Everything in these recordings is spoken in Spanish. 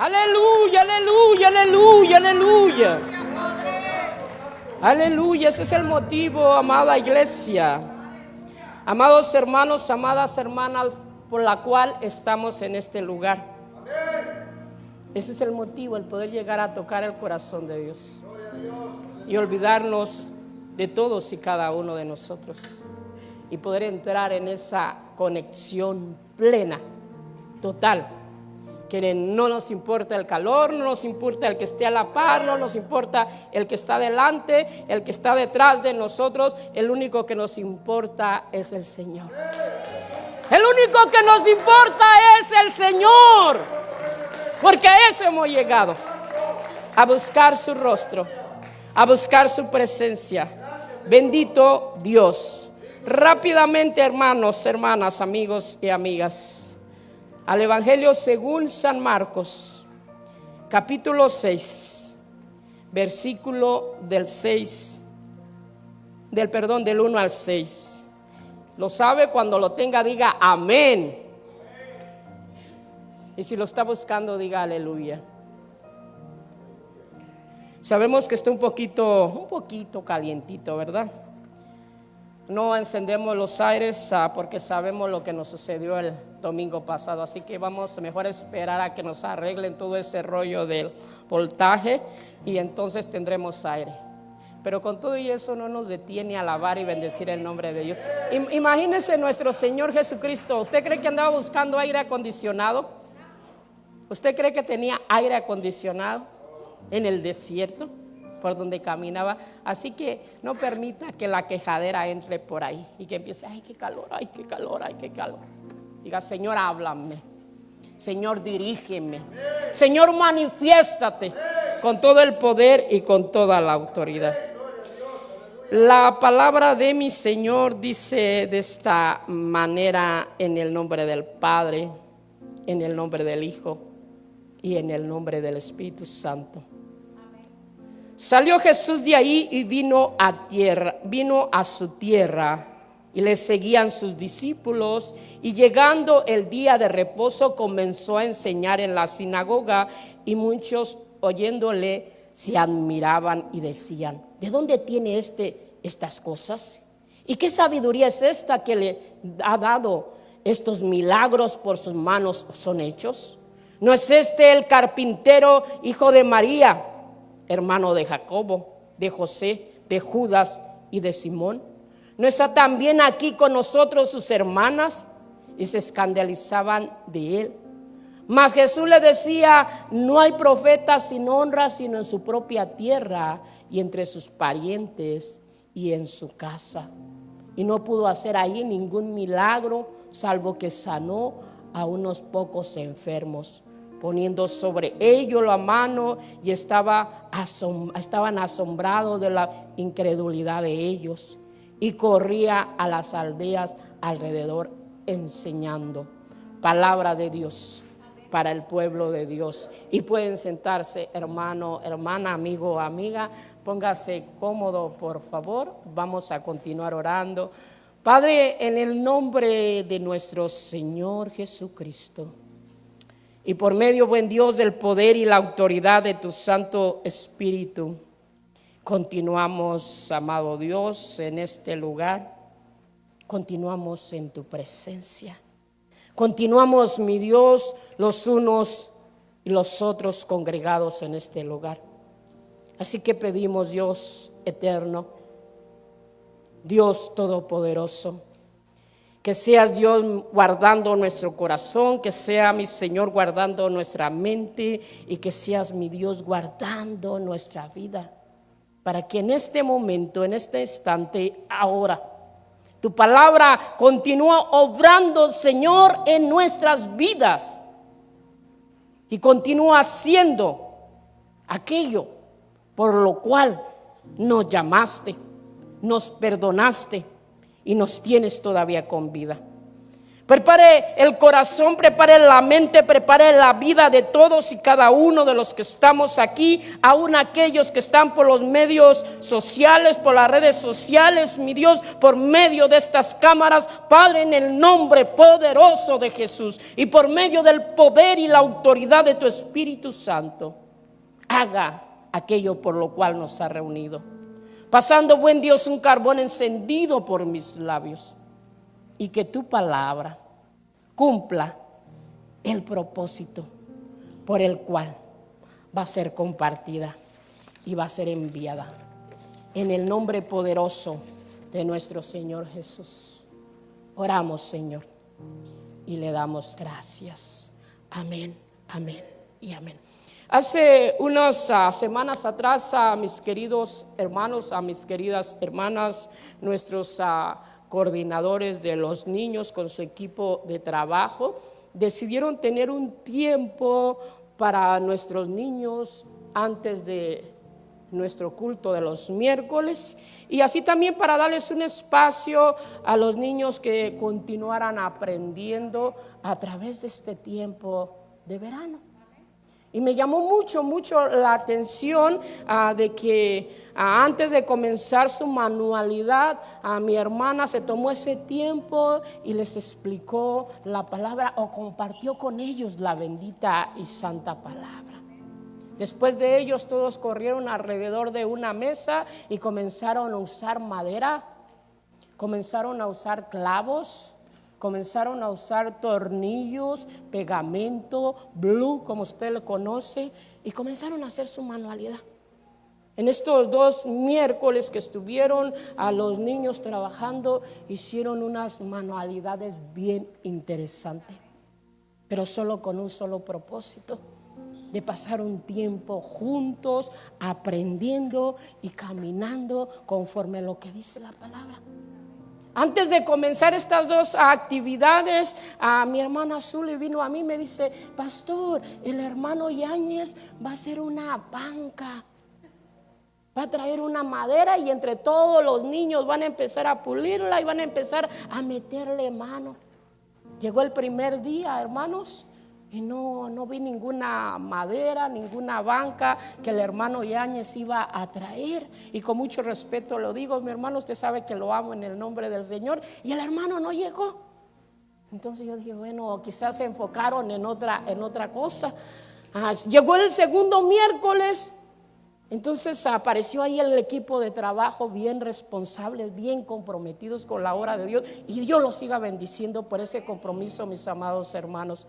Aleluya, aleluya, aleluya, aleluya. Aleluya, ese es el motivo, amada iglesia, amados hermanos, amadas hermanas, por la cual estamos en este lugar. Ese es el motivo, el poder llegar a tocar el corazón de Dios y olvidarnos de todos y cada uno de nosotros y poder entrar en esa conexión plena, total, que no nos importa el calor, no nos importa el que esté a la par, no nos importa el que está delante, el que está detrás de nosotros. El único que nos importa es el Señor. El único que nos importa es el Señor, porque a eso hemos llegado, a buscar su rostro, a buscar su presencia. Bendito Dios. Rápidamente, hermanos, hermanas, amigos y amigas, al Evangelio según San Marcos, capítulo 6, versículo del 1 al 6. Lo sabe, cuando lo tenga diga amén. Y si lo está buscando diga aleluya. Sabemos que está un poquito calientito, ¿verdad? No encendemos los aires porque sabemos lo que nos sucedió el domingo pasado, así que vamos mejor a esperar a que nos arreglen todo ese rollo del voltaje y entonces tendremos aire. Pero con todo y eso no nos detiene a alabar y bendecir el nombre de Dios. Imagínese nuestro Señor Jesucristo. ¿Usted cree que andaba buscando aire acondicionado? ¿Usted cree que tenía aire acondicionado en el desierto por donde caminaba? Así que no permita que la quejadera entre por ahí y que empiece, ay, qué calor, ay, qué calor, ay, qué calor. Diga, Señor, háblame. Señor, dirígeme. Señor, manifiéstate con todo el poder y con toda la autoridad. La palabra de mi Señor dice de esta manera: en el nombre del Padre, en el nombre del Hijo y en el nombre del Espíritu Santo. Salió Jesús de ahí y vino a su tierra, y le seguían sus discípulos, y llegando el día de reposo comenzó a enseñar en la sinagoga, y muchos oyéndole se admiraban y decían, ¿de dónde tiene estas cosas? ¿Y qué sabiduría es esta que le ha dado? Estos milagros por sus manos son hechos. ¿No es este el carpintero, hijo de María, hermano de Jacobo, de José, de Judas y de Simón? ¿No está también aquí con nosotros sus hermanas? Y se escandalizaban de él. Mas Jesús le decía, no hay profeta sin honra sino en su propia tierra y entre sus parientes y en su casa. Y no pudo hacer ahí ningún milagro, salvo que sanó a unos pocos enfermos, poniendo sobre ellos la mano, y estaban asombrados de la incredulidad de ellos, y corría a las aldeas alrededor enseñando. Palabra de Dios para el pueblo de Dios. Y pueden sentarse, hermano, hermana, amigo, amiga. Póngase cómodo, por favor. Vamos a continuar orando. Padre, en el nombre de nuestro Señor Jesucristo, y por medio, buen Dios, del poder y la autoridad de tu Santo Espíritu, continuamos, amado Dios, en este lugar. Continuamos en tu presencia. Continuamos, mi Dios, los unos y los otros congregados en este lugar. Así que pedimos, Dios eterno, Dios todopoderoso, que seas, Dios, guardando nuestro corazón, que sea, mi Señor, guardando nuestra mente, y que seas, mi Dios, guardando nuestra vida, para que en este momento, en este instante, ahora, tu palabra continúa obrando, Señor, en nuestras vidas, y continúa haciendo aquello por lo cual nos llamaste, nos perdonaste y nos tienes todavía con vida. Prepare el corazón, prepare la mente, prepare la vida de todos y cada uno de los que estamos aquí, aún aquellos que están por los medios sociales, por las redes sociales, mi Dios, por medio de estas cámaras. Padre, en el nombre poderoso de Jesús y por medio del poder y la autoridad de tu Espíritu Santo, haga aquello por lo cual nos ha reunido. Pasando, buen Dios, un carbón encendido por mis labios. Y que tu palabra cumpla el propósito por el cual va a ser compartida y va a ser enviada. En el nombre poderoso de nuestro Señor Jesús. Oramos, Señor, y le damos gracias. Amén, amén y amén. Hace unas semanas atrás, a mis queridos hermanos, a mis queridas hermanas, nuestros coordinadores de los niños con su equipo de trabajo decidieron tener un tiempo para nuestros niños antes de nuestro culto de los miércoles, y así también para darles un espacio a los niños que continuaran aprendiendo a través de este tiempo de verano. Y me llamó mucho la atención de que antes de comenzar su manualidad, mi hermana se tomó ese tiempo y les explicó la palabra o compartió con ellos la bendita y santa palabra. Después de ellos todos corrieron alrededor de una mesa y comenzaron a usar madera, comenzaron a usar clavos, comenzaron a usar tornillos, pegamento, glue, como usted lo conoce, y comenzaron a hacer su manualidad. En estos 2 miércoles que estuvieron a los niños trabajando, hicieron unas manualidades bien interesantes, pero solo con un solo propósito: de pasar un tiempo juntos, aprendiendo y caminando conforme a lo que dice la palabra. Antes de comenzar estas 2 actividades, mi hermana Zuli vino a mí y me dice: pastor, el hermano Yáñez va a hacer una banca, va a traer una madera y entre todos los niños van a empezar a pulirla y van a empezar a meterle mano. Llegó el primer día, hermanos, y no vi ninguna madera, ninguna banca que el hermano Yáñez iba a traer. Y con mucho respeto lo digo, mi hermano, usted sabe que lo amo en el nombre del Señor. Y el hermano no llegó. Entonces yo dije, bueno, quizás se enfocaron en otra cosa. Llegó el segundo miércoles. Entonces apareció ahí el equipo de trabajo, bien responsables, bien comprometidos con la obra de Dios. Y Dios los siga bendiciendo por ese compromiso, mis amados hermanos,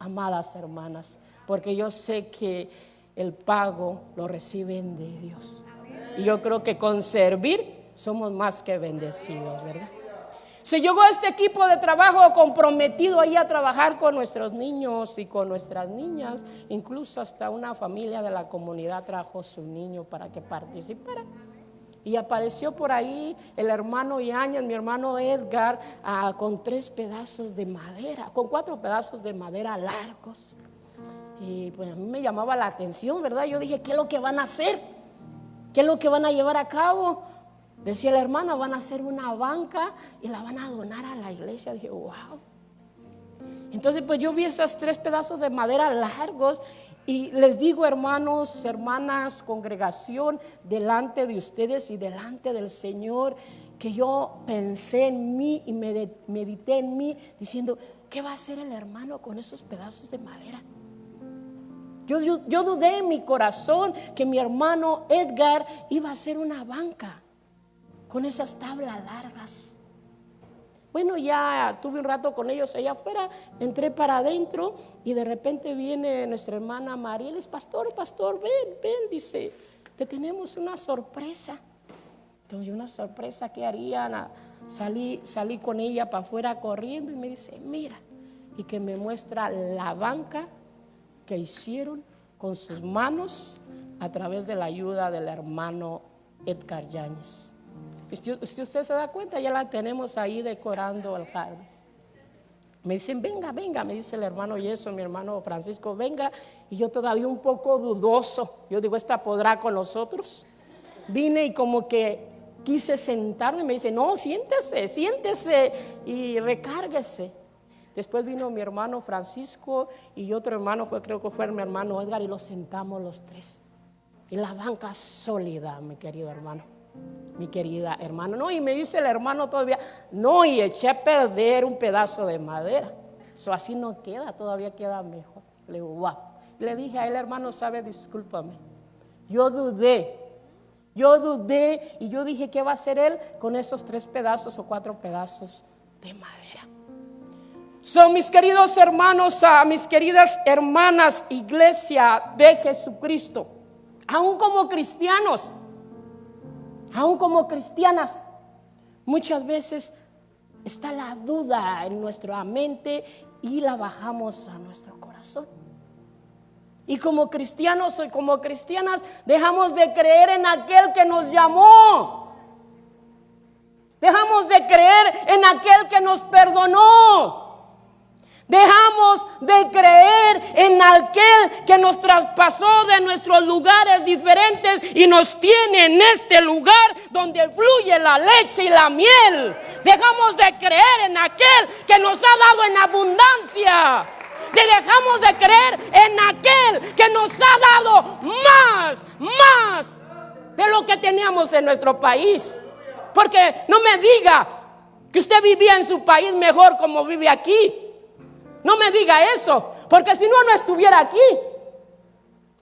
amadas hermanas, porque yo sé que el pago lo reciben de Dios. Y yo creo que con servir somos más que bendecidos, ¿verdad? Se llegó a este equipo de trabajo comprometido ahí a trabajar con nuestros niños y con nuestras niñas. Incluso hasta una familia de la comunidad trajo su niño para que participara. Y apareció por ahí el hermano Yáñez, mi hermano Edgar, con 3 pedazos de madera, con 4 pedazos de madera largos. Y pues a mí me llamaba la atención, ¿verdad? Yo dije, ¿qué es lo que van a hacer? ¿Qué es lo que van a llevar a cabo? Decía la hermana, van a hacer una banca y la van a donar a la iglesia. Dije, wow. Entonces pues yo vi esos 3 pedazos de madera largos. Y les digo, hermanos, hermanas, congregación, delante de ustedes y delante del Señor, que yo pensé en mí y medité en mí diciendo, ¿qué va a hacer el hermano con esos pedazos de madera? Yo dudé en mi corazón que mi hermano Edgar iba a hacer una banca con esas tablas largas. Bueno, ya tuve un rato con ellos allá afuera, entré para adentro y de repente viene nuestra hermana María y le dice, pastor, ven, dice, te tenemos una sorpresa. Entonces, una sorpresa, ¿qué harían? Salí con ella para afuera corriendo y me dice, mira, y que me muestra la banca que hicieron con sus manos a través de la ayuda del hermano Edgar Yáñez. Si usted se da cuenta, ya la tenemos ahí decorando el jardín. Me dicen, venga, me dice el hermano Yeso, mi hermano Francisco, venga. Y yo todavía un poco dudoso. Yo digo, ¿esta podrá con nosotros? Vine y como que quise sentarme. Me dice, no, siéntese y recárguese. Después vino mi hermano Francisco y otro hermano, creo que fue mi hermano Edgar, y los sentamos los tres. Y la banca sólida, mi querido hermano, mi querida hermana. No, y me dice el hermano todavía, no, y eché a perder un pedazo de madera. Eso así no queda, todavía queda mejor. Le digo, wow. Le dije a él, hermano, sabe, discúlpame. Yo dudé y yo dije, ¿qué va a hacer él con esos 3 pedazos o 4 pedazos de madera? Son mis queridos hermanos, mis queridas hermanas, iglesia de Jesucristo, aún como cristianos, aún como cristianas, muchas veces está la duda en nuestra mente y la bajamos a nuestro corazón. Y como cristianos y como cristianas dejamos de creer en aquel que nos llamó. Dejamos de creer en aquel que nos perdonó. Dejamos de creer en aquel que nos traspasó de nuestros lugares diferentes y nos tiene en este lugar donde fluye la leche y la miel. Dejamos de creer en aquel que nos ha dado en abundancia. Dejamos de creer en aquel que nos ha dado más de lo que teníamos en nuestro país. Porque no me diga que usted vivía en su país mejor como vive aquí. No me diga eso, porque si no, no estuviera aquí.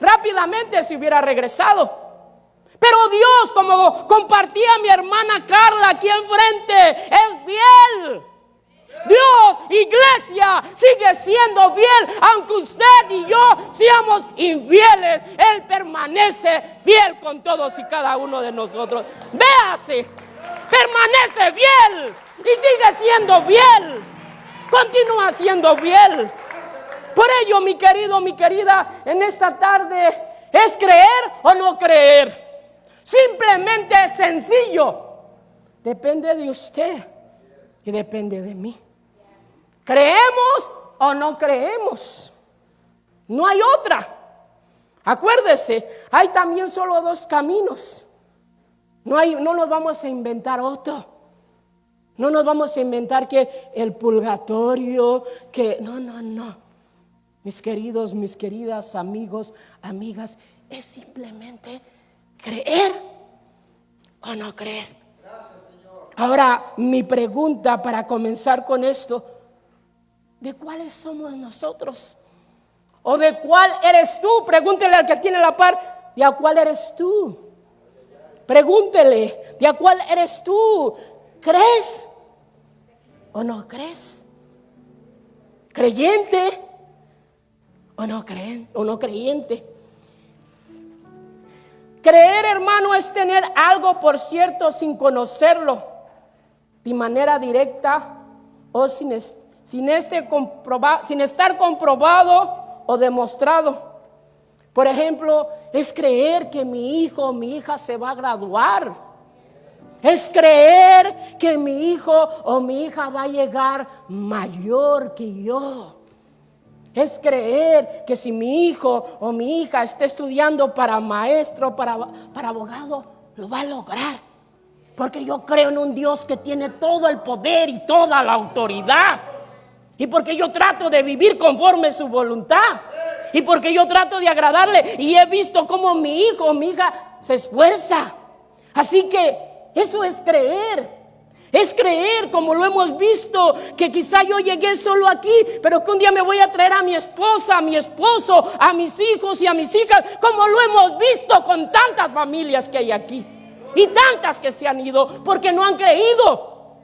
Rápidamente se hubiera regresado. Pero Dios, como compartía mi hermana Carla aquí enfrente, es fiel. Dios, iglesia, sigue siendo fiel, aunque usted y yo seamos infieles. Él permanece fiel con todos y cada uno de nosotros. Véase, permanece fiel y sigue siendo fiel. Continúa siendo fiel. Por ello, mi querido, mi querida, en esta tarde, ¿es creer o no creer? Simplemente es sencillo. Depende de usted y depende de mí. ¿Creemos o no creemos? No hay otra. Acuérdese, hay también solo 2 caminos. No nos vamos a inventar otro. No nos vamos a inventar que el purgatorio, que no. Mis queridos, mis queridas amigos, amigas, es simplemente creer o no creer. Ahora, mi pregunta para comenzar con esto: ¿de cuáles somos nosotros? ¿O de cuál eres tú? Pregúntele al que tiene la par, ¿de a cuál eres tú? Pregúntele, ¿de a cuál eres tú? ¿Crees o no crees? ¿Creyente o no creyente? Creer, hermano, es tener algo por cierto sin conocerlo, de manera directa o sin estar comprobado o demostrado. Por ejemplo, es creer que mi hijo o mi hija se va a graduar. Es creer que mi hijo o mi hija va a llegar mayor que yo. Es creer que si mi hijo o mi hija está estudiando para maestro, para abogado, lo va a lograr. Porque yo creo en un Dios que tiene todo el poder y toda la autoridad. Y porque yo trato de vivir conforme a su voluntad. Y porque yo trato de agradarle. Y he visto cómo mi hijo o mi hija se esfuerza. Así que eso es creer. Es creer, como lo hemos visto, que quizá yo llegué solo aquí, pero que un día me voy a traer a mi esposa, a mi esposo, a mis hijos y a mis hijas, como lo hemos visto con tantas familias que hay aquí. Y tantas que se han ido porque no han creído.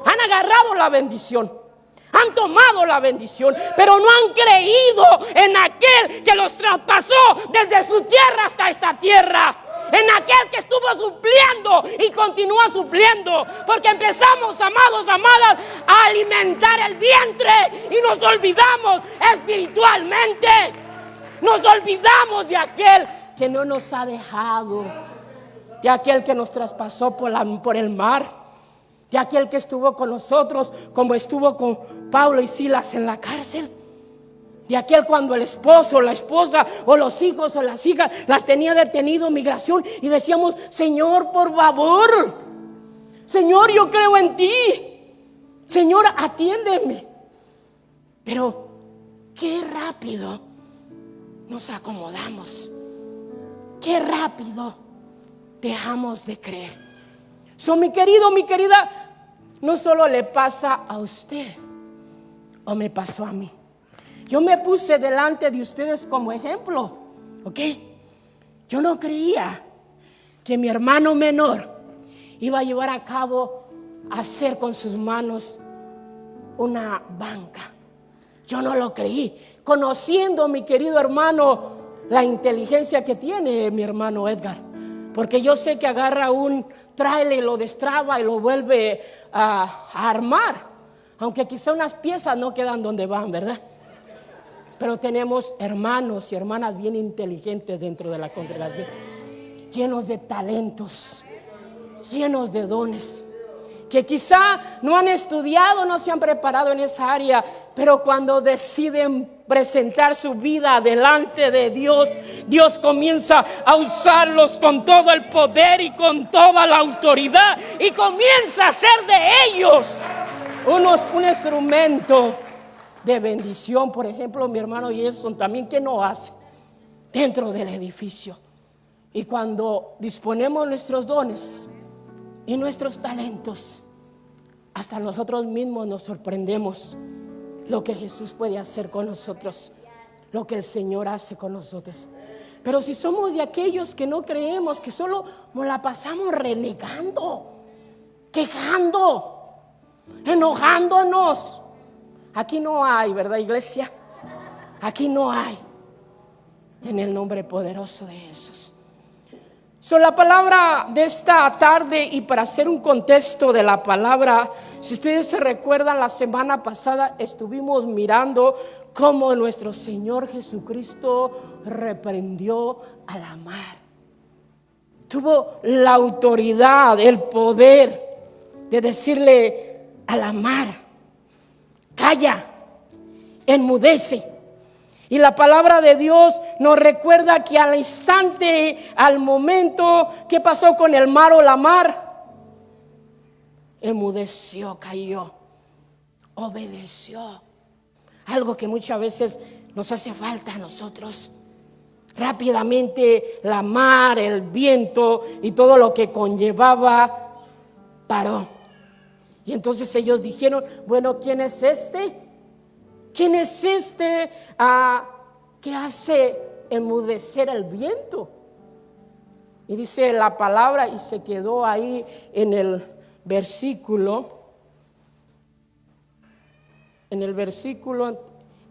Han agarrado la bendición, han tomado la bendición, pero no han creído en aquel que los traspasó desde su tierra hasta esta tierra. En aquel que estuvo supliendo y continúa supliendo. Porque empezamos, amados, amadas, a alimentar el vientre y nos olvidamos espiritualmente. Nos olvidamos de aquel que no nos ha dejado, de aquel que nos traspasó por el mar, de aquel que estuvo con nosotros como estuvo con Pablo y Silas en la cárcel. De aquel cuando el esposo, la esposa o los hijos o las hijas la tenía detenido migración y decíamos: Señor, por favor, Señor, yo creo en ti, Señor, atiéndeme. Pero qué rápido nos acomodamos. Qué rápido dejamos de creer. Mi querido, mi querida, no solo le pasa a usted o me pasó a mí. Yo me puse delante de ustedes como ejemplo, ¿ok? Yo no creía que mi hermano menor iba a llevar a cabo, hacer con sus manos una banca. Yo no lo creí, conociendo, mi querido hermano, la inteligencia que tiene mi hermano Edgar, porque yo sé que agarra un trailer, lo destraba y lo vuelve a armar, aunque quizá unas piezas no quedan donde van, ¿verdad? Pero tenemos hermanos y hermanas bien inteligentes dentro de la congregación, llenos de talentos, llenos de dones, que quizá no han estudiado, no se han preparado en esa área, pero cuando deciden presentar su vida delante de Dios, Dios comienza a usarlos con todo el poder y con toda la autoridad, y comienza a hacer de ellos un instrumento de bendición. Por ejemplo, mi hermano Jason también, que no hace dentro del edificio. Y cuando disponemos nuestros dones y nuestros talentos, hasta nosotros mismos nos sorprendemos lo que Jesús puede hacer con nosotros, lo que el Señor hace con nosotros. Pero si somos de aquellos que no creemos, que solo nos la pasamos renegando, quejando, enojándonos, aquí no hay, ¿verdad, iglesia? Aquí no hay, en el nombre poderoso de Jesús. La palabra de esta tarde, y para hacer un contexto de la palabra, si ustedes se recuerdan, la semana pasada estuvimos mirando cómo nuestro Señor Jesucristo reprendió a la mar. Tuvo la autoridad, el poder de decirle a la mar: calla, enmudece. Y la palabra de Dios nos recuerda que al instante, al momento, ¿qué pasó con el mar o la mar? Enmudeció, cayó, obedeció. Algo que muchas veces nos hace falta a nosotros. Rápidamente la mar, el viento y todo lo que conllevaba paró. Y entonces ellos dijeron: bueno, ¿quién es este? ¿Quién es este que hace enmudecer el viento? Y dice la palabra, y se quedó ahí en el versículo.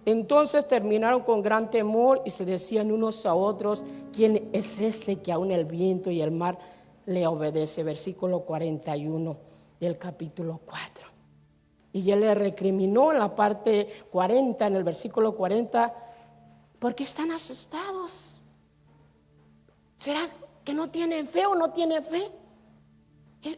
Entonces terminaron con gran temor y se decían unos a otros: ¿quién es este que aún el viento y el mar le obedece? Versículo 41 del capítulo 4. Y él le recriminó en la parte 40, en el versículo 40, ¿por qué están asustados? ¿Será que no tienen fe o no tienen fe?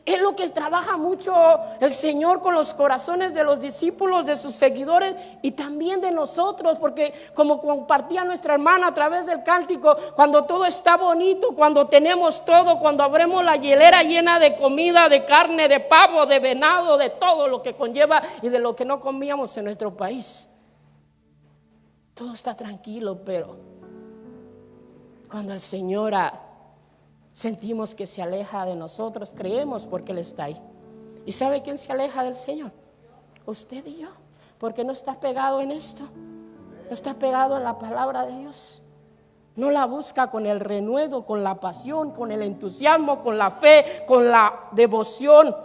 Es lo que trabaja mucho el Señor con los corazones de los discípulos, de sus seguidores y también de nosotros, porque como compartía nuestra hermana a través del cántico, cuando todo está bonito, cuando tenemos todo, cuando abrimos la hielera llena de comida, de carne, de pavo, de venado, de todo lo que conlleva y de lo que no comíamos en nuestro país, todo está tranquilo. Pero cuando el Señor sentimos que se aleja de nosotros, creemos porque Él está ahí. ¿Y sabe quién se aleja del Señor? Usted y yo, porque no está pegado en esto, no está pegado en la palabra de Dios, no la busca con el renuevo, con la pasión, con el entusiasmo, con la fe, con la devoción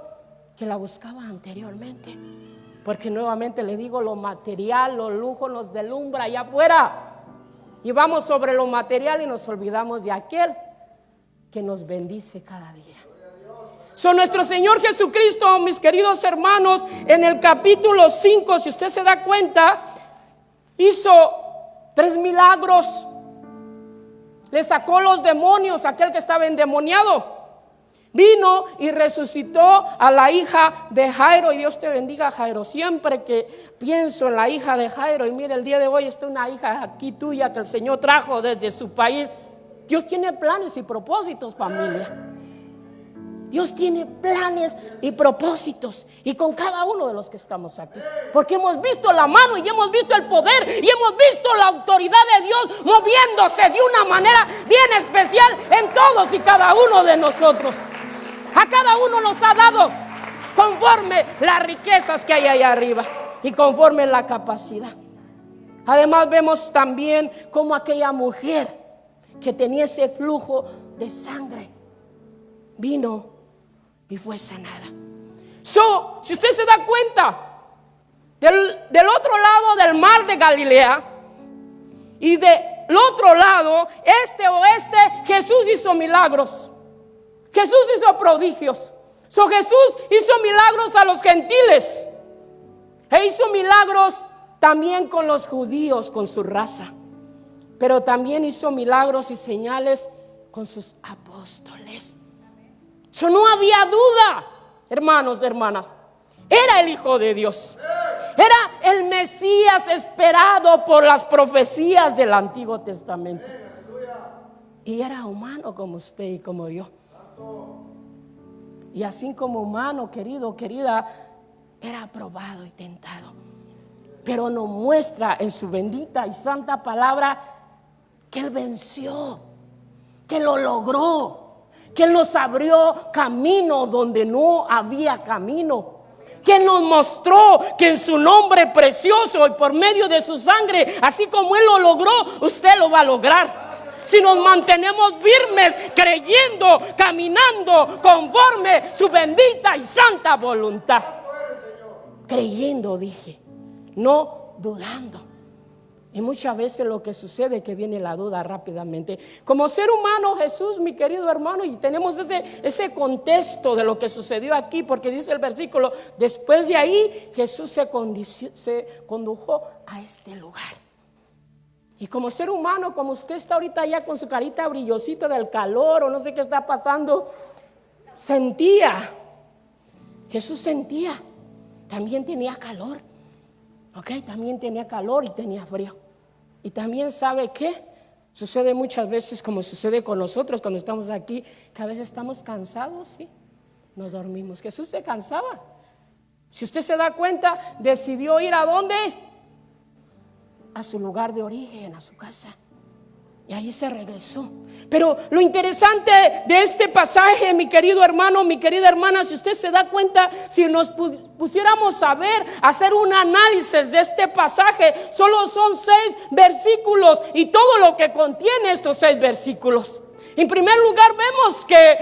que la buscaba anteriormente. Porque nuevamente le digo, lo material, los lujos nos deslumbra allá afuera, y vamos sobre lo material y nos olvidamos de aquel que nos bendice cada día. Nuestro Señor Jesucristo, mis queridos hermanos, en el capítulo 5, si usted se da cuenta, hizo 3 milagros. Le sacó los demonios a aquel que estaba endemoniado. Vino y resucitó a la hija de Jairo. Y Dios te bendiga, Jairo. Siempre que pienso en la hija de Jairo, y mire, el día de hoy está una hija aquí tuya que el Señor trajo desde su país. Dios tiene planes y propósitos, familia. Dios tiene planes y propósitos, y con cada uno de los que estamos aquí, porque hemos visto la mano y hemos visto el poder y hemos visto la autoridad de Dios moviéndose de una manera bien especial en todos y cada uno de nosotros. A cada uno nos ha dado conforme las riquezas que hay allá arriba y conforme la capacidad. Además vemos también como aquella mujer que tenía ese flujo de sangre vino y fue sanada. Si usted se da cuenta, del otro lado del mar de Galilea y del otro lado, este oeste, Jesús hizo milagros. Jesús hizo prodigios. Jesús hizo milagros a los gentiles e hizo milagros también con los judíos, con su raza. Pero también hizo milagros y señales con sus apóstoles. No había duda, hermanos, hermanas. Era el Hijo de Dios. Era el Mesías esperado por las profecías del Antiguo Testamento. Y era humano como usted y como yo. Y así como humano, querido, querida, era probado y tentado. Pero nos muestra en su bendita y santa palabra que Él venció, que lo logró, que Él nos abrió camino donde no había camino, que nos mostró que en su nombre precioso y por medio de su sangre, así como Él lo logró, usted lo va a lograr. Si nos mantenemos firmes, creyendo, caminando conforme su bendita y santa voluntad. Creyendo, dije, no dudando. Y muchas veces lo que sucede es que viene la duda rápidamente. Como ser humano, Jesús, mi querido hermano, y tenemos ese contexto de lo que sucedió aquí, porque dice el versículo, después de ahí Jesús se condujo a este lugar. Y como ser humano, como usted está ahorita ya con su carita brillosita del calor o no sé qué está pasando, Jesús sentía, también tenía calor. También tenía calor y tenía frío. Y también sabe qué sucede muchas veces, como sucede con nosotros cuando estamos aquí, que a veces estamos cansados, ¿sí? Nos dormimos. Jesús se cansaba. Si usted se da cuenta, decidió ir ¿a dónde? A su lugar de origen, a su casa. Y ahí se regresó. Pero lo interesante de este pasaje, mi querido hermano, mi querida hermana, si usted se da cuenta, si nos pusiéramos a ver, hacer un análisis de este pasaje, solo son 6 versículos y todo lo que contiene estos 6 versículos. En primer lugar vemos que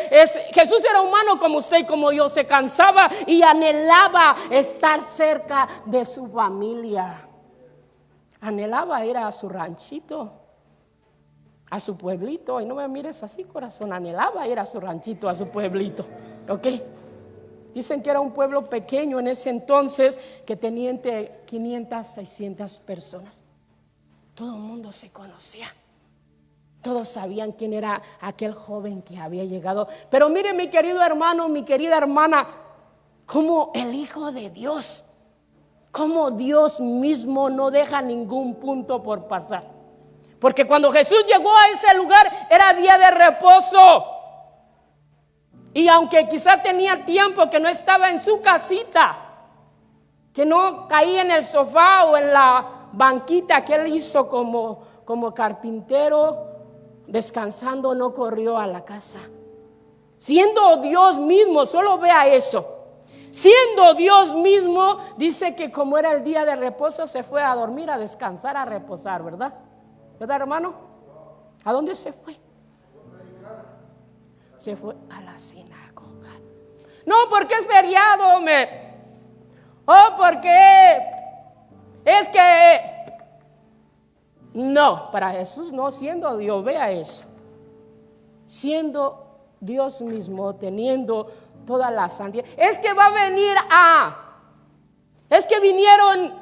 Jesús era humano como usted y como yo, se cansaba y anhelaba estar cerca de su familia. Anhelaba ir a su ranchito, a su pueblito. Y no me mires así, corazón. Anhelaba ir a su ranchito, a su pueblito. Dicen que era un pueblo pequeño en ese entonces, que tenía entre 500, 600 personas. Todo el mundo se conocía. Todos sabían quién era aquel joven que había llegado. Pero mire, mi querido hermano, mi querida hermana, como el Hijo de Dios, como Dios mismo no deja ningún punto por pasar. Porque cuando Jesús llegó a ese lugar era día de reposo. Y aunque quizá tenía tiempo que no estaba en su casita, que no caía en el sofá o en la banquita que él hizo como carpintero, descansando, no corrió a la casa. Siendo Dios mismo, solo vea eso. Siendo Dios mismo, dice que como era el día de reposo, se fue a dormir, a descansar, a reposar, ¿verdad? ¿Verdad, hermano? ¿A dónde se fue? Se fue a la sinagoga. No, porque es feriado, porque es que no, para Jesús no, siendo Dios, vea eso. Siendo Dios mismo, teniendo toda la santidad. Es que va a venir es que vinieron,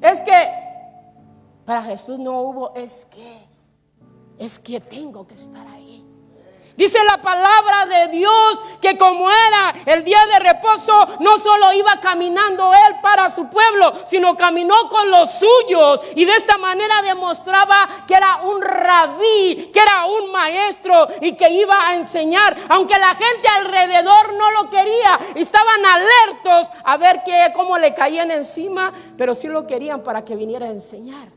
es que para Jesús no hubo, es que tengo que estar ahí. Dice la palabra de Dios que como era el día de reposo, no solo iba caminando él para su pueblo, sino caminó con los suyos. Y de esta manera demostraba que era un rabí, que era un maestro y que iba a enseñar. Aunque la gente alrededor no lo quería, estaban alertos a ver cómo le caían encima, pero sí lo querían para que viniera a enseñar.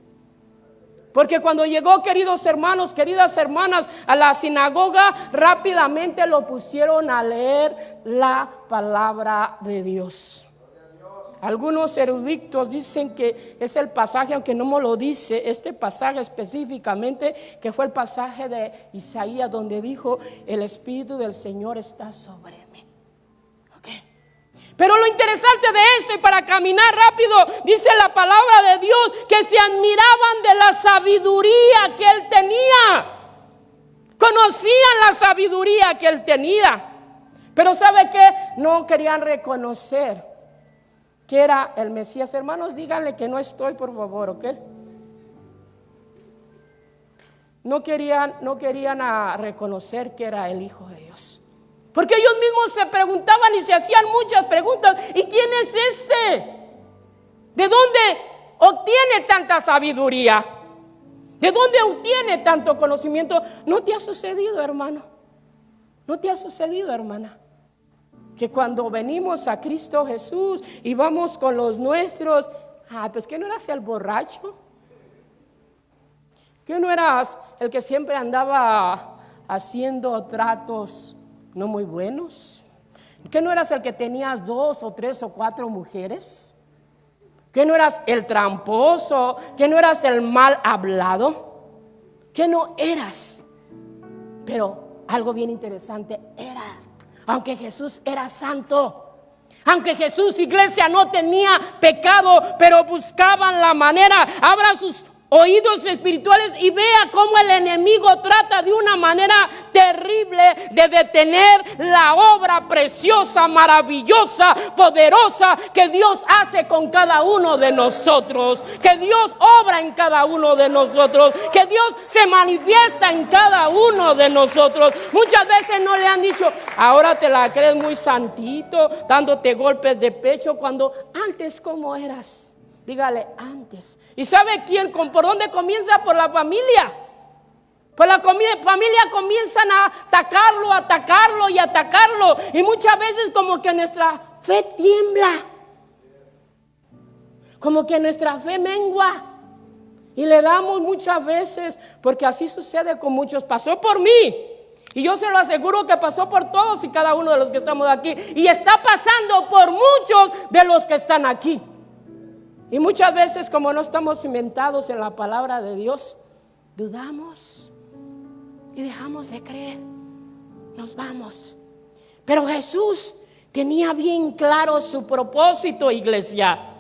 Porque cuando llegó, queridos hermanos, queridas hermanas, a la sinagoga, rápidamente lo pusieron a leer la palabra de Dios. Algunos eruditos dicen que es el pasaje, aunque no me lo dice, este pasaje específicamente, que fue el pasaje de Isaías, donde dijo: el Espíritu del Señor está sobre mí. Pero lo interesante de esto, y para caminar rápido, dice la palabra de Dios que se admiraban de la sabiduría que él tenía. Conocían la sabiduría que él tenía. Pero ¿sabe qué? No querían reconocer que era el Mesías. Hermanos, díganle que no estoy, por favor, ¿ok? No querían reconocer que era el Hijo de Dios. Porque ellos mismos se preguntaban y se hacían muchas preguntas. ¿Y quién es este? ¿De dónde obtiene tanta sabiduría? ¿De dónde obtiene tanto conocimiento? ¿No te ha sucedido, hermano? ¿No te ha sucedido, hermana? Que cuando venimos a Cristo Jesús y vamos con los nuestros, pues que no eras el borracho, que no eras el que siempre andaba haciendo tratos no muy buenos, que no eras el que tenías 2 o 3 o 4 mujeres, que no eras el tramposo, que no eras el mal hablado, que no eras. Pero algo bien interesante era, aunque Jesús era santo, aunque Jesús, iglesia, no tenía pecado, pero buscaban la manera. Abra sus oídos espirituales y vea cómo el enemigo trata de una manera terrible de detener la obra preciosa, maravillosa, poderosa que Dios hace con cada uno de nosotros, que Dios obra en cada uno de nosotros, que Dios se manifiesta en cada uno de nosotros. Muchas veces no le han dicho: ahora te la crees muy santito, dándote golpes de pecho, cuando antes ¿cómo eras? Dígale: antes. ¿Y sabe quién? ¿Por dónde comienza? Por la familia. Por la familia comienzan a atacarlo y atacarlo. Y muchas veces como que nuestra fe tiembla, como que nuestra fe mengua. Y le damos muchas veces, porque así sucede con muchos. Pasó por mí. Y yo se lo aseguro que pasó por todos y cada uno de los que estamos aquí. Y está pasando por muchos de los que están aquí. Y muchas veces, como no estamos cimentados en la palabra de Dios, dudamos y dejamos de creer. Nos vamos. Pero Jesús tenía bien claro su propósito, iglesia.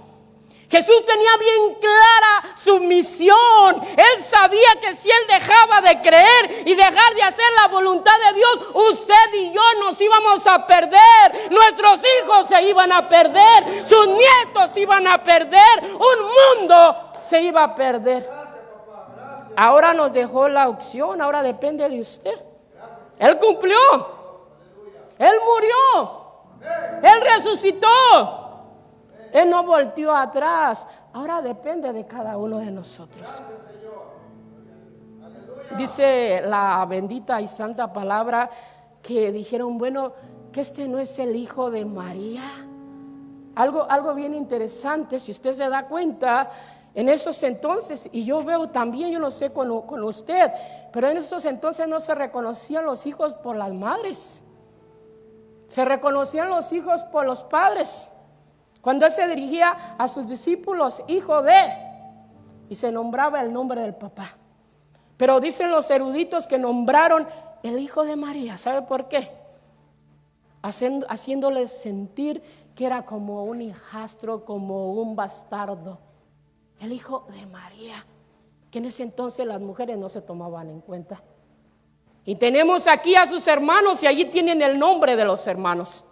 Jesús tenía bien clara su misión. Él sabía que si él dejaba de creer y dejar de hacer la voluntad de Dios, usted y yo nos íbamos a perder. Nuestros hijos se iban a perder. Sus nietos se iban a perder. Un mundo se iba a perder. Ahora nos dejó la opción. Ahora depende de usted. Él cumplió. Él murió. Él resucitó. Él no volteó atrás. Ahora depende de cada uno de nosotros. Dice la bendita y santa palabra que dijeron: bueno, que este no es el hijo de María. Algo bien interesante, si usted se da cuenta, en esos entonces, y yo veo también, yo no sé con usted, pero en esos entonces no se reconocían los hijos por las madres. Se reconocían los hijos por los padres. Cuando él se dirigía a sus discípulos: hijo de, y se nombraba el nombre del papá. Pero dicen los eruditos que nombraron el hijo de María. ¿Sabe por qué? Haciéndole sentir que era como un hijastro, como un bastardo. El hijo de María, que en ese entonces las mujeres no se tomaban en cuenta. Y tenemos aquí a sus hermanos, y allí tienen el nombre de los hermanos.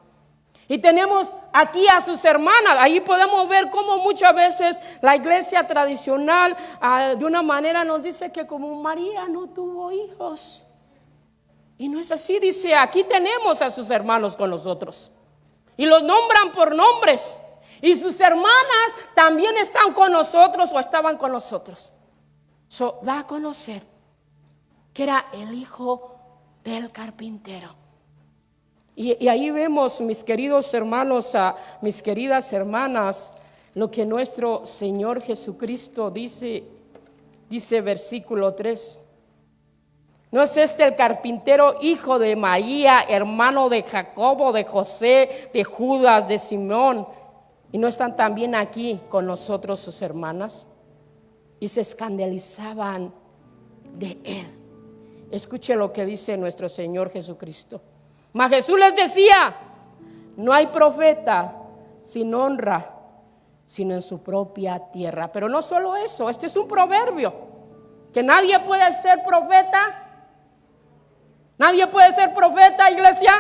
Y tenemos aquí a sus hermanas. Ahí podemos ver cómo muchas veces la iglesia tradicional de una manera nos dice que como María no tuvo hijos. Y no es así, dice, aquí tenemos a sus hermanos con nosotros. Y los nombran por nombres. Y sus hermanas también están con nosotros o estaban con nosotros. Da a conocer que era el hijo del carpintero. Y ahí vemos, mis queridos hermanos, mis queridas hermanas, lo que nuestro Señor Jesucristo dice versículo 3. ¿No es este el carpintero, hijo de María, hermano de Jacobo, de José, de Judas, de Simón? ¿Y no están también aquí con nosotros sus hermanas? Y se escandalizaban de él. Escuche lo que dice nuestro Señor Jesucristo. Mas Jesús les decía: no hay profeta sin honra, sino en su propia tierra. Pero no solo eso, este es un proverbio, que nadie puede ser profeta. Nadie puede ser profeta, iglesia,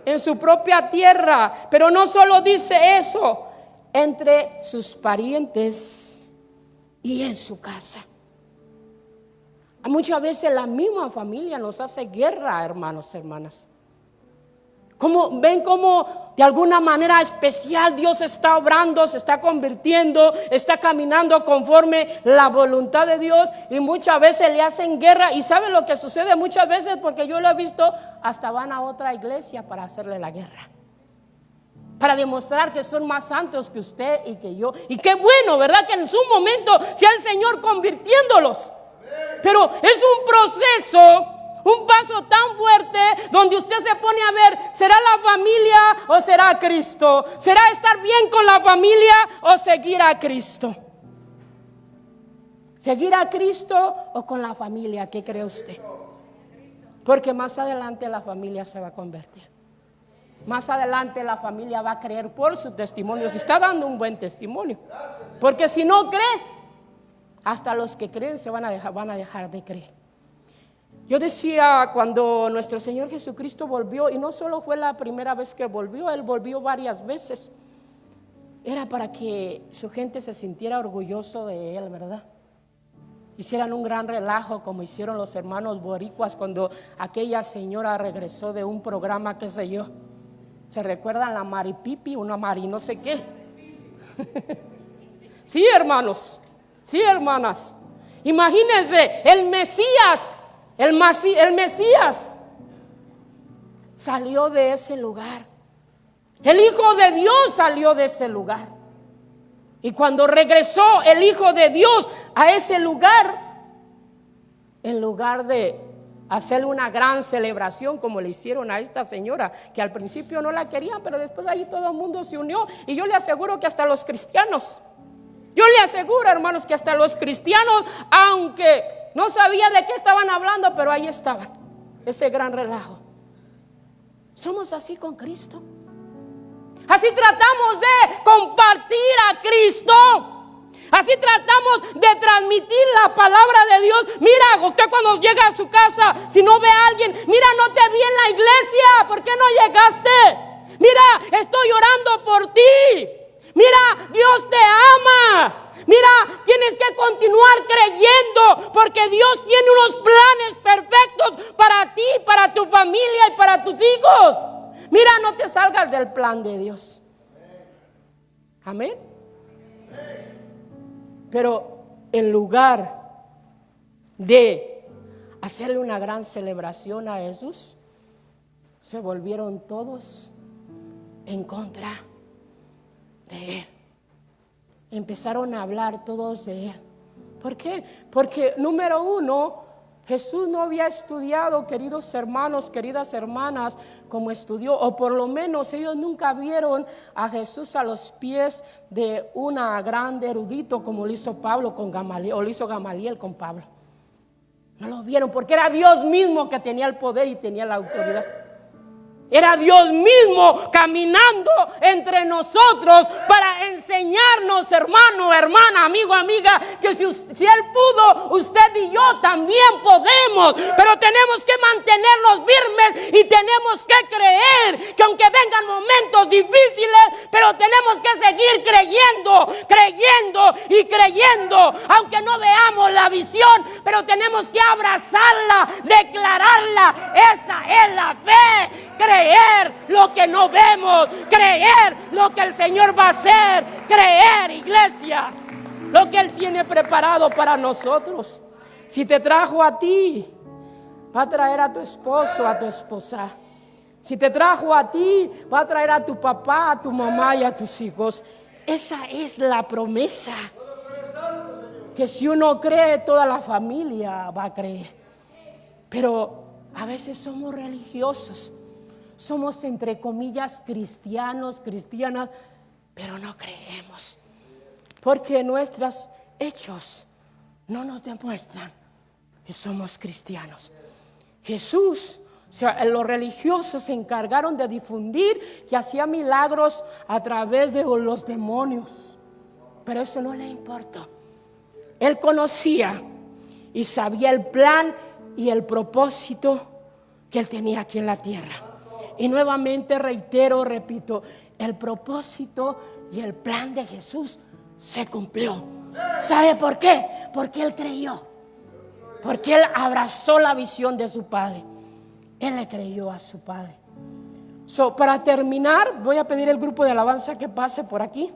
en su propia tierra. Pero no solo dice eso, entre sus parientes y en su casa. Muchas veces la misma familia nos hace guerra, hermanos, hermanas. Ven cómo de alguna manera especial Dios está obrando, se está convirtiendo, está caminando conforme la voluntad de Dios, y muchas veces le hacen guerra. Y ¿saben lo que sucede muchas veces? Porque yo lo he visto, hasta van a otra iglesia para hacerle la guerra, para demostrar que son más santos que usted y que yo. Y qué bueno, ¿verdad? Que en su momento sea el Señor convirtiéndolos. Pero es un proceso, un paso tan fuerte, donde usted se pone a ver, ¿será la familia o será Cristo? ¿Será estar bien con la familia o seguir a Cristo? ¿Seguir a Cristo o con la familia? ¿Qué cree usted? Porque más adelante la familia se va a convertir. Más adelante la familia va a creer por su testimonio, si está dando un buen testimonio. Porque si no cree, hasta los que creen se van a dejar de creer. Yo decía, cuando nuestro Señor Jesucristo volvió, y no solo fue la primera vez que volvió, Él volvió varias veces, era para que su gente se sintiera orgulloso de Él, ¿verdad? Hicieran un gran relajo, como hicieron los hermanos boricuas cuando aquella señora regresó de un programa, qué sé yo. ¿Se recuerdan la Maripipi? Una Mari no sé qué. Sí, hermanos. Sí, hermanas, imagínense, el Mesías salió de ese lugar. El Hijo de Dios salió de ese lugar. Y cuando regresó el Hijo de Dios a ese lugar, en lugar de hacerle una gran celebración como le hicieron a esta señora, que al principio no la querían, pero después ahí todo el mundo se unió. Y yo le aseguro que hasta los cristianos, yo le aseguro, hermanos, que hasta los cristianos, aunque no sabía de qué estaban hablando, pero ahí estaban, ese gran relajo. Somos así con Cristo. Así tratamos de compartir a Cristo. Así tratamos de transmitir la palabra de Dios. Mira, usted cuando llega a su casa, si no ve a alguien, mira, no te vi en la iglesia, ¿por qué no llegaste? Mira, estoy orando por ti. Mira, Dios te ama. Mira, tienes que continuar creyendo, porque Dios tiene unos planes perfectos para ti, para tu familia y para tus hijos. Mira, no te salgas del plan de Dios. Amén. Pero en lugar de hacerle una gran celebración a Jesús, se volvieron todos en contra de Él. Empezaron a hablar todos de Él. ¿Por qué? Porque número uno, Jesús no había estudiado, queridos hermanos, queridas hermanas, como estudió, o por lo menos ellos nunca vieron a Jesús a los pies de una gran erudito como lo hizo Pablo con Gamaliel, o lo hizo Gamaliel con Pablo. No lo vieron porque era Dios mismo que tenía el poder y tenía la autoridad. Era Dios mismo caminando entre nosotros para enseñarnos, hermano, hermana, amigo, amiga, que si Él pudo, usted y yo también podemos. Pero tenemos que mantenernos firmes y tenemos que creer que aunque vengan momentos difíciles, pero tenemos que seguir creyendo, creyendo y creyendo. Aunque no veamos la visión, pero tenemos que abrazarla, declararla. Esa es la fe. Creer lo que no vemos, creer lo que el Señor va a hacer, creer, iglesia, lo que Él tiene preparado para nosotros. Si te trajo a ti, va a traer a tu esposo, a tu esposa. Si te trajo a ti, va a traer a tu papá, a tu mamá y a tus hijos. Esa es la promesa. Que si uno cree, toda la familia va a creer. Pero a veces somos religiosos. Somos entre comillas cristianos, cristianas, pero no creemos. Porque nuestros hechos no nos demuestran que somos cristianos. Jesús, los religiosos se encargaron de difundir que hacía milagros a través de los demonios. Pero eso no le importó. Él conocía y sabía el plan y el propósito que Él tenía aquí en la tierra. Y nuevamente repito, el propósito y el plan de Jesús se cumplió. ¿Sabe por qué? Porque Él creyó. Porque Él abrazó la visión de su Padre. Él le creyó a su Padre. Para terminar, voy a pedir al grupo de alabanza que pase por aquí.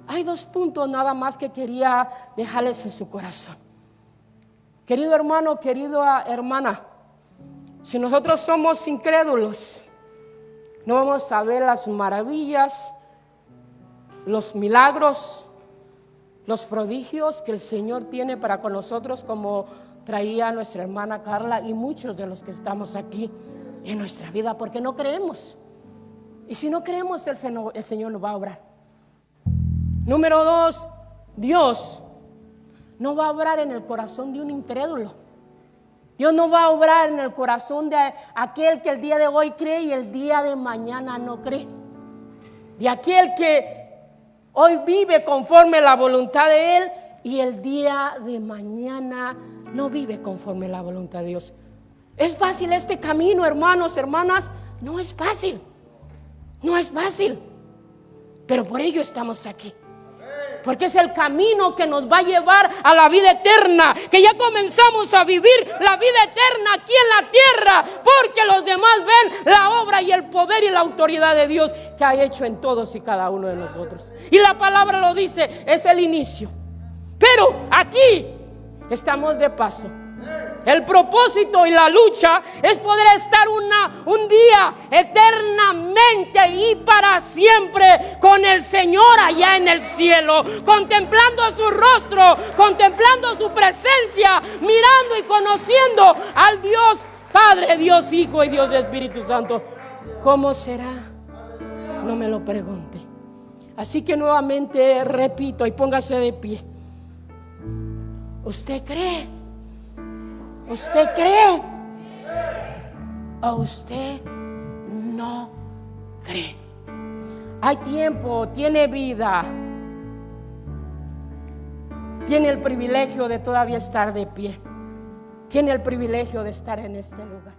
Hay 2 puntos nada más que quería dejarles en su corazón. Querido hermano, querida hermana, si nosotros somos incrédulos, no vamos a ver las maravillas, los milagros, los prodigios que el Señor tiene para con nosotros, como traía nuestra hermana Carla y muchos de los que estamos aquí en nuestra vida, porque no creemos. Y si no creemos, el Señor no va a obrar. Número 2, Dios no va a obrar en el corazón de un incrédulo. Dios no va a obrar en el corazón de aquel que el día de hoy cree y el día de mañana no cree. De aquel que hoy vive conforme a la voluntad de Él y el día de mañana no vive conforme a la voluntad de Dios. ¿Es fácil este camino, hermanos, hermanas? No es fácil. No es fácil. Pero por ello estamos aquí. Porque es el camino que nos va a llevar a la vida eterna. Que ya comenzamos a vivir la vida eterna aquí en la tierra. Porque los demás ven la obra y el poder y la autoridad de Dios que ha hecho en todos y cada uno de nosotros. Y la palabra lo dice, es el inicio. Pero aquí estamos de paso. El propósito y la lucha es poder estar un día eternamente y para siempre con el Señor allá en el cielo, contemplando su rostro, contemplando su presencia, mirando y conociendo al Dios Padre, Dios Hijo y Dios Espíritu Santo. ¿Cómo será? No me lo pregunte. Así que nuevamente repito y póngase de pie. ¿Usted cree? ¿Usted cree? ¿O usted no cree? Hay tiempo, tiene vida, tiene el privilegio de todavía estar de pie, tiene el privilegio de estar en este lugar.